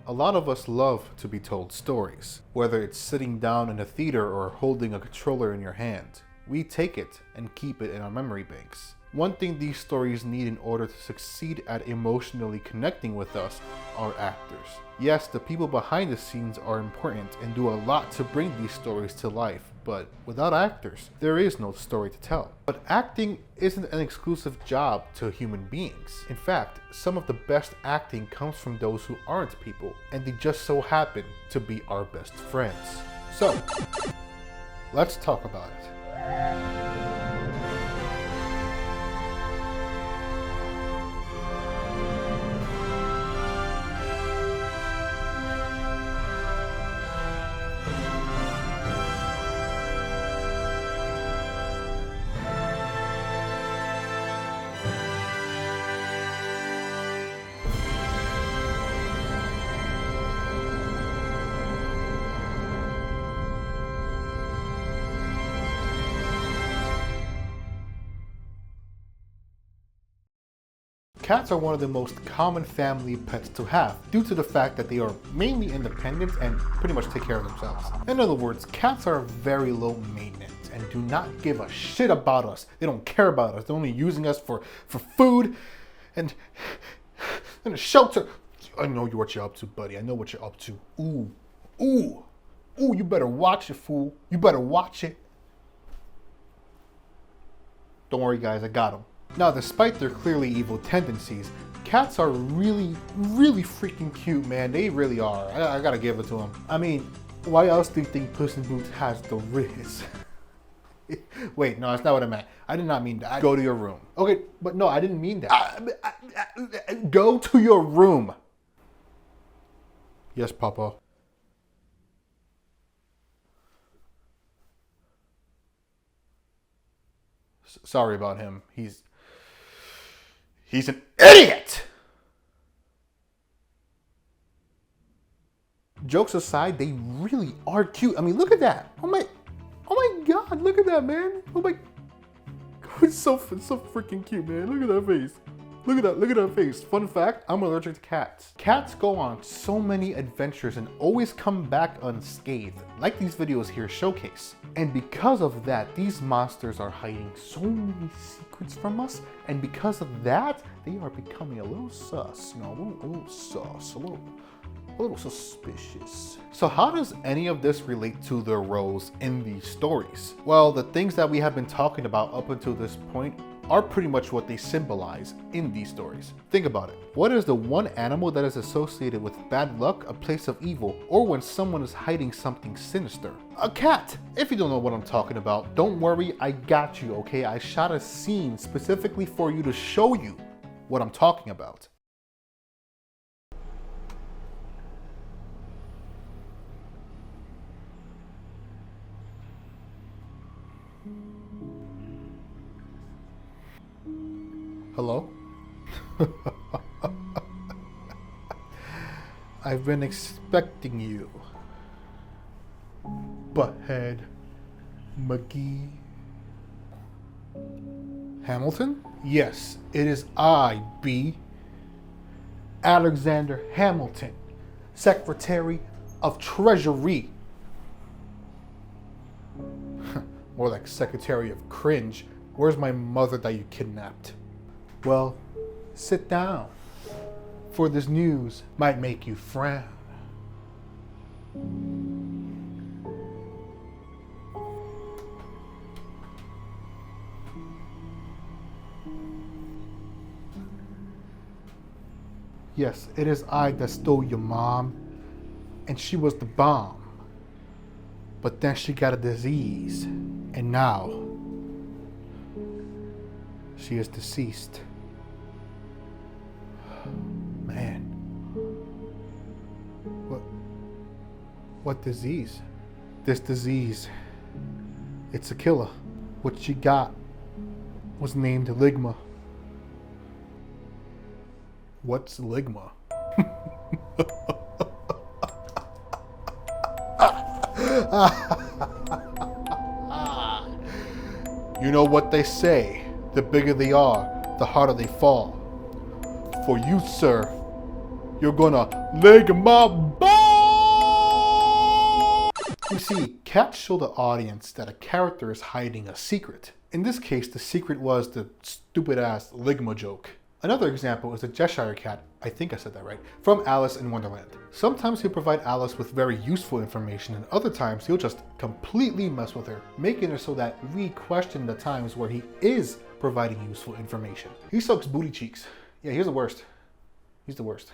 A lot of us love to be told stories, whether it's sitting down in a theater or holding a controller in your hand. We take it and keep it in our memory banks. One thing these stories need in order to succeed at emotionally connecting with us are actors. Yes, the people behind the scenes are important and do a lot to bring these stories to life, but without actors, there is no story to tell. But acting isn't an exclusive job to human beings. In fact, some of the best acting comes from those who aren't people, and they just so happen to be our best friends. So, let's talk about it. Cats are one of the most common family pets to have due to the fact that they are mainly independent and pretty much take care of themselves. In other words, cats are very low maintenance and do not give a shit about us. They don't care about us. They're only using us for food and a shelter. I know what you're up to, buddy. I know what you're up to. Ooh, you better watch it, fool. You better watch it. Don't worry, guys, I got him. Now, despite their clearly evil tendencies, cats are really freaking cute, man. They really are. I gotta give it to them. I mean, why else do you think Puss in Boots has the Riz? Wait, no, that's not what I meant. I did not mean that. Go to your room. Okay, but no, I didn't mean that. Go to your room. Yes, Papa. Sorry about him. He's an idiot! Jokes aside, they really are cute. I mean, look at that. Oh my God, look at that, man. Oh my, it's so freaking cute, man. Look at that face. Look at that face. Fun fact, I'm allergic to cats. Cats go on so many adventures and always come back unscathed, like these videos here showcase. And because of that, these monsters are hiding so many secrets from us, and because of that, they are becoming a little sus, you know, a little sus, a little suspicious. So how does any of this relate to their roles in these stories? Well, the things that we have been talking about up until this point are pretty much what they symbolize in these stories. Think about it. What is the one animal that is associated with bad luck, a place of evil, or when someone is hiding something sinister? A cat! If you don't know what I'm talking about, don't worry, I got you, okay? I shot a scene specifically for you to show you what I'm talking about. Hello? I've been expecting you, Butthead McGee. Hamilton? Yes, it is I, B. Alexander Hamilton, Secretary of Treasury. More like Secretary of Cringe. Where's my mother that you kidnapped? Well, sit down, for this news might make you frown. Yes, it is I that stole your mom, and she was the bomb. But then she got a disease, and now she is deceased. Man. What disease? This disease, it's a killer. What she got was named Ligma. What's Ligma? You know what they say, the bigger they are, the harder they fall. For you, sir, You're gonna leg my ball! You see, cats show the audience that a character is hiding a secret. In this case, the secret was the stupid-ass ligma joke. Another example is the Cheshire Cat, I think I said that right, from Alice in Wonderland. Sometimes he'll provide Alice with very useful information, and other times he'll just completely mess with her, making it so that we question the times where he is providing useful information. He sucks booty cheeks. Yeah, he's the worst. He's the worst.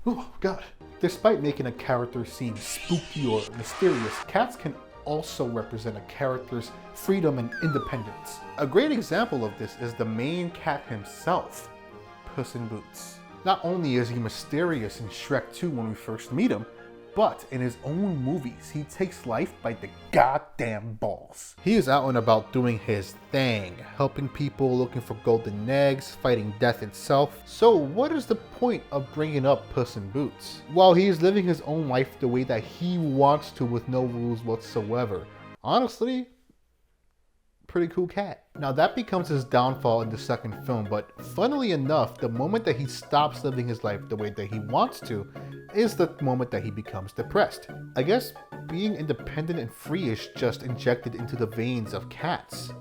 Oh, God. Despite making a character seem spooky or mysterious, cats can also represent a character's freedom and independence. A great example of this is the main cat himself, Puss in Boots. Not only is he mysterious in Shrek 2 when we first meet him, but in his own movies, he takes life by the goddamn balls. He is out and about doing his thing, helping people, looking for golden eggs, fighting death itself. So what is the point of bringing up Puss in Boots? While he is living his own life the way that he wants to with no rules whatsoever. Honestly, pretty cool cat. Now that becomes his downfall in the second film, but funnily enough, the moment that he stops living his life the way that he wants to is the moment that he becomes depressed. I guess being independent and free is just injected into the veins of cats.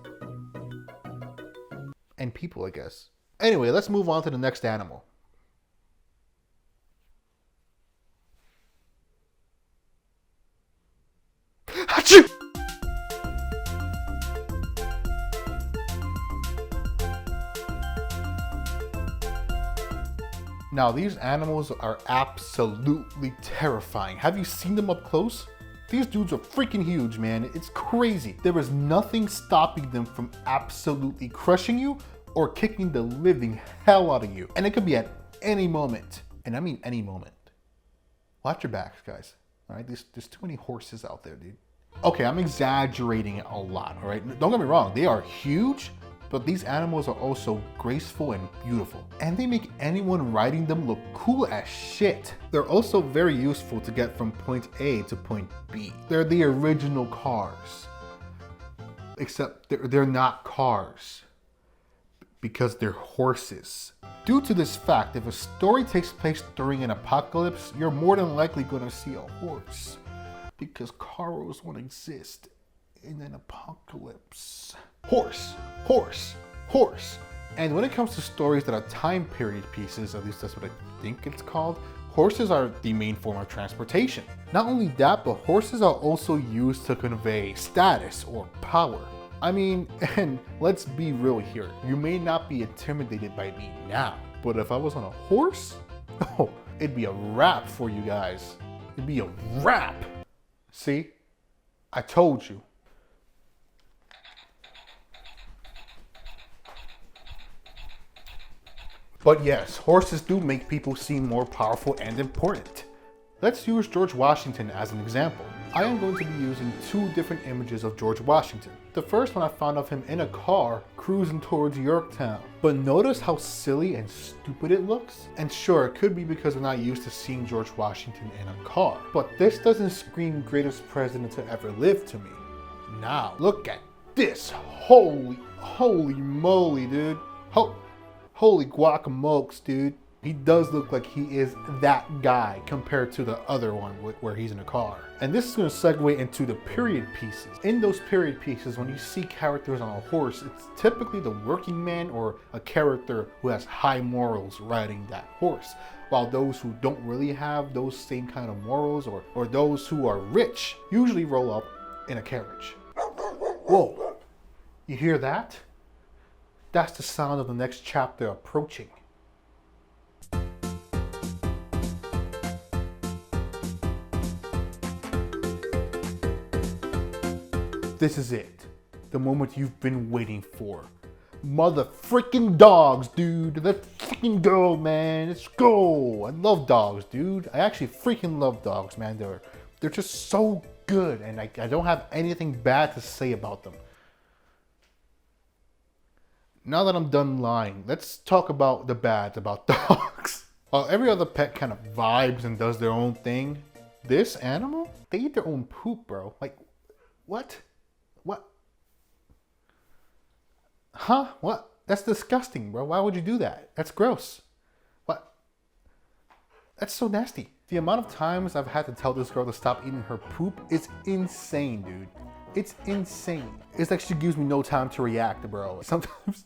And people, I guess. Anyway, let's move on to the next animal. Achoo! Now these animals are absolutely terrifying. Have you seen them up close? These dudes are freaking huge, man. It's crazy. There is nothing stopping them from absolutely crushing you or kicking the living hell out of you. And it could be at any moment. And I mean any moment. Watch your backs, guys. All right, there's too many horses out there, dude. Okay, I'm exaggerating it a lot, all right? Don't get me wrong, they are huge, but these animals are also graceful and beautiful. And they make anyone riding them look cool as shit. They're also very useful to get from point A to point B. They're the original cars. Except they're not cars. Because they're horses. Due to this fact, if a story takes place during an apocalypse, you're more than likely gonna see a horse. Because cars won't exist in an apocalypse. Horse, horse, horse. And when it comes to stories that are time period pieces, at least that's what I think it's called, horses are the main form of transportation. Not only that, but horses are also used to convey status or power. I mean, and let's be real here, you may not be intimidated by me now, but if I was on a horse, oh, it'd be a wrap for you guys. It'd be a wrap. See? I told you. But yes, horses do make people seem more powerful and important. Let's use George Washington as an example. I am going to be using two different images of George Washington. The first one I found of him in a car cruising towards Yorktown. But notice how silly and stupid it looks? And sure, it could be because we're not used to seeing George Washington in a car. But this doesn't scream greatest president to ever live to me. Now, look at this. Holy moly, dude. Holy guacamokes, dude. He does look like he is that guy compared to the other one where he's in a car. And this is going to segue into the period pieces. In those period pieces, when you see characters on a horse, it's typically the working man or a character who has high morals riding that horse. While those who don't really have those same kind of morals or those who are rich usually roll up in a carriage. Whoa, you hear that? That's the sound of the next chapter approaching. This is it. The moment you've been waiting for. Mother freaking dogs, dude. Let's freaking go, man. Let's go. I love dogs, dude. I actually freaking love dogs, man. They're just so good, and I don't have anything bad to say about them. Now that I'm done lying, let's talk about the bad about dogs. While every other pet kind of vibes and does their own thing, this animal, they eat their own poop, bro. Like, what? What? Huh? What? That's disgusting, bro. Why would you do that? That's gross. What? That's so nasty. The amount of times I've had to tell this girl to stop eating her poop is insane, dude. It's insane. It's like she gives me no time to react, bro. Sometimes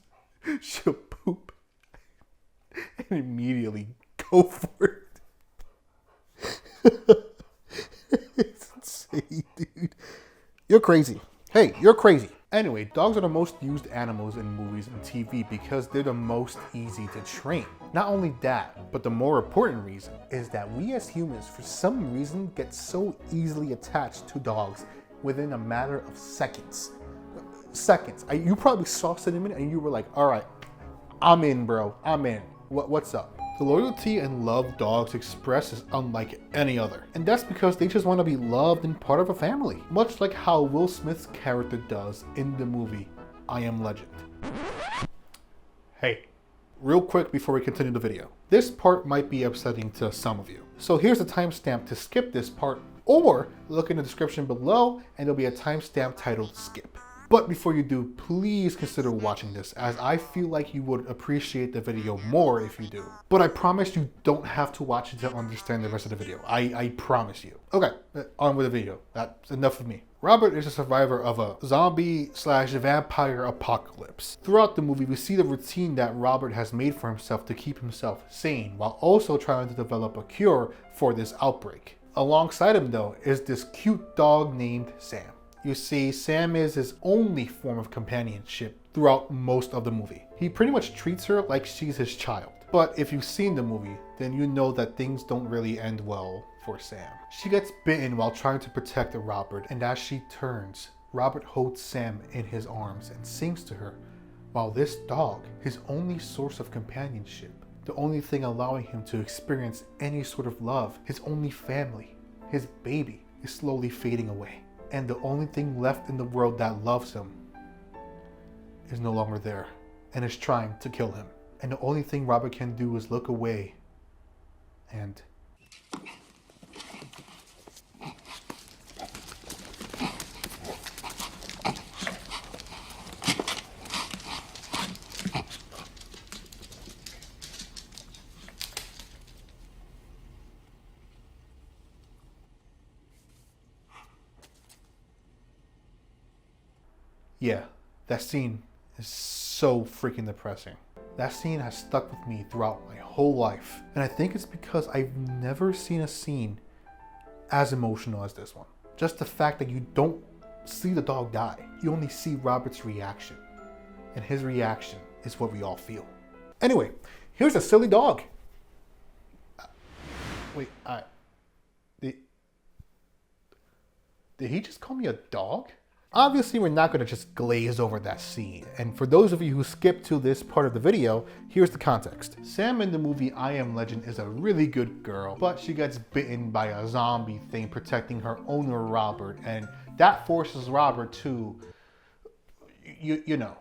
she'll poop and immediately go for it. It's insane, dude. You're crazy. Hey, you're crazy. Anyway, dogs are the most used animals in movies and TV because they're the most easy to train. Not only that, but the more important reason is that we as humans, for some reason, get so easily attached to dogs within a matter of seconds. You probably saw Cinnamon and you were like, all right, I'm in, bro. I'm in. What's up? The loyalty and love dogs express is unlike any other. And that's because they just want to be loved and part of a family. Much like how Will Smith's character does in the movie I Am Legend. Hey, real quick before we continue the video. This part might be upsetting to some of you. So here's a timestamp to skip this part, or look in the description below and there'll be a timestamp titled skip. But before you do, please consider watching this, as I feel like you would appreciate the video more if you do. But I promise you don't have to watch it to understand the rest of the video. I promise you. Okay, on with the video. That's enough of me. Robert is a survivor of a zombie/vampire apocalypse. Throughout the movie, we see the routine that Robert has made for himself to keep himself sane, while also trying to develop a cure for this outbreak. Alongside him, though, is this cute dog named Sam. You see, Sam is his only form of companionship throughout most of the movie. He pretty much treats her like she's his child. But if you've seen the movie, then you know that things don't really end well for Sam. She gets bitten while trying to protect Robert, and as she turns, Robert holds Sam in his arms and sings to her, while this dog, his only source of companionship, the only thing allowing him to experience any sort of love, his only family, his baby, is slowly fading away. And the only thing left in the world that loves him is no longer there and is trying to kill him. And the only thing Robert can do is look away and yeah, that scene is so freaking depressing. That scene has stuck with me throughout my whole life. And I think it's because I've never seen a scene as emotional as this one. Just the fact that you don't see the dog die. You only see Robert's reaction. And his reaction is what we all feel. Anyway, here's a silly dog. Wait, did he just call me a dog? Obviously, we're not going to just glaze over that scene. And for those of you who skipped to this part of the video, here's the context. Sam in the movie I Am Legend is a really good girl, but she gets bitten by a zombie thing protecting her owner, Robert. And that forces Robert to, you know.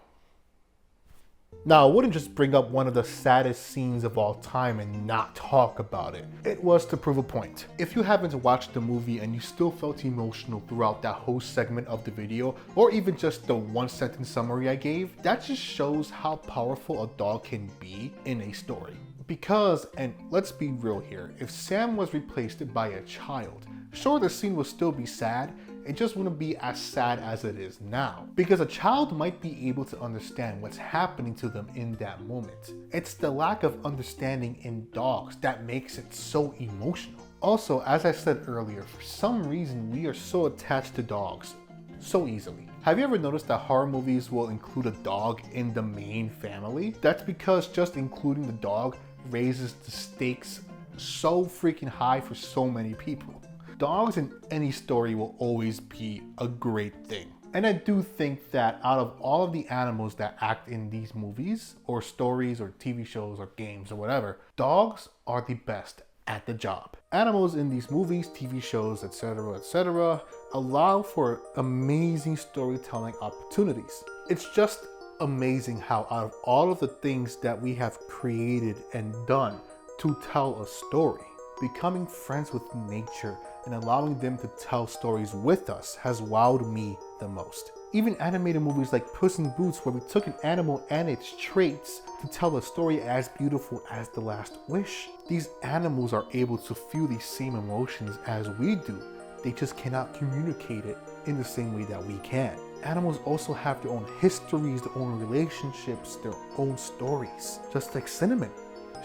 Now, I wouldn't just bring up one of the saddest scenes of all time and not talk about it. It was to prove a point. If you haven't watched the movie and you still felt emotional throughout that whole segment of the video, or even just the one sentence summary I gave, that just shows how powerful a dog can be in a story. Because, and let's be real here, if Sam was replaced by a child, sure, the scene will still be sad, it just wouldn't be as sad as it is now. Because a child might be able to understand what's happening to them in that moment. It's the lack of understanding in dogs that makes it so emotional. Also, as I said earlier, for some reason we are so attached to dogs so easily. Have you ever noticed that horror movies will include a dog in the main family? That's because just including the dog raises the stakes so freaking high for so many people. Dogs in any story will always be a great thing. And I do think that out of all of the animals that act in these movies or stories or TV shows or games or whatever, dogs are the best at the job. Animals in these movies, TV shows, etc., allow for amazing storytelling opportunities. It's just amazing how out of all of the things that we have created and done to tell a story, becoming friends with nature and allowing them to tell stories with us has wowed me the most. Even animated movies like Puss in Boots, where we took an animal and its traits to tell a story as beautiful as The Last Wish. These animals are able to feel these same emotions as we do. They just cannot communicate it in the same way that we can. Animals also have their own histories, their own relationships, their own stories. Just like Cinnamon.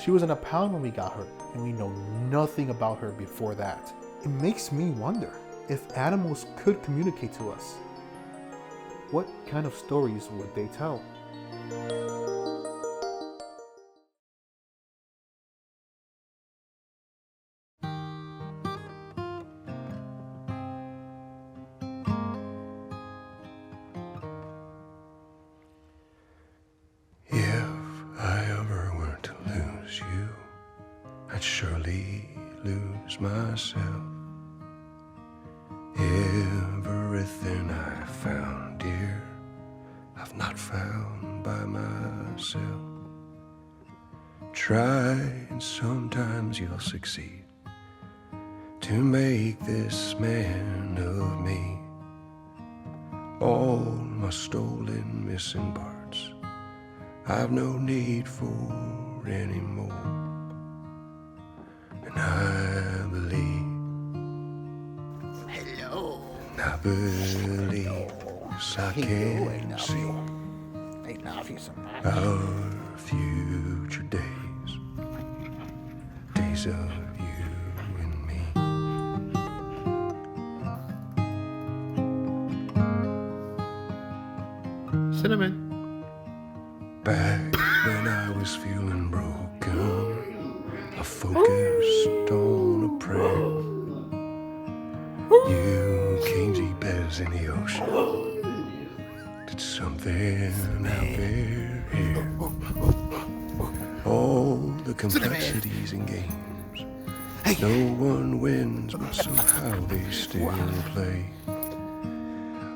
She was in a pound when we got her, and we know nothing about her before that. It makes me wonder, if animals could communicate to us, what kind of stories would they tell? I'd surely lose myself. Everything I found, dear, I've not found by myself. Try and sometimes you'll succeed to make this man of me. All my stolen, missing parts I've no need for anymore. And I believe, Hello. and I believe, 'cause I can see I love you so much. our future days, days of you and me. Cinnamon. Back when I was feeling broken, I focused on a prayer. You came deep as in the ocean, did something out there here. All the complexities and games, no one wins, but somehow they still play.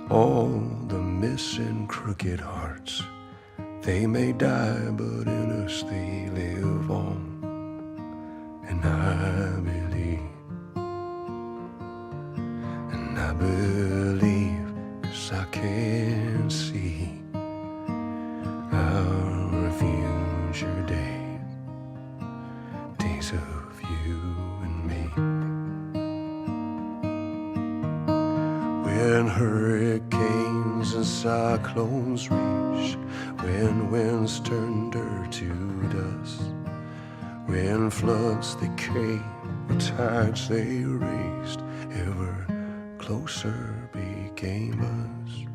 All the missing crooked hearts, they may die, but in us they live on. And I believe, 'cause I can see our future days, days of you and me. When hurricanes and cyclones reach, when winds turn dirt to dust, when floods they came, when tides they raised, ever closer became us.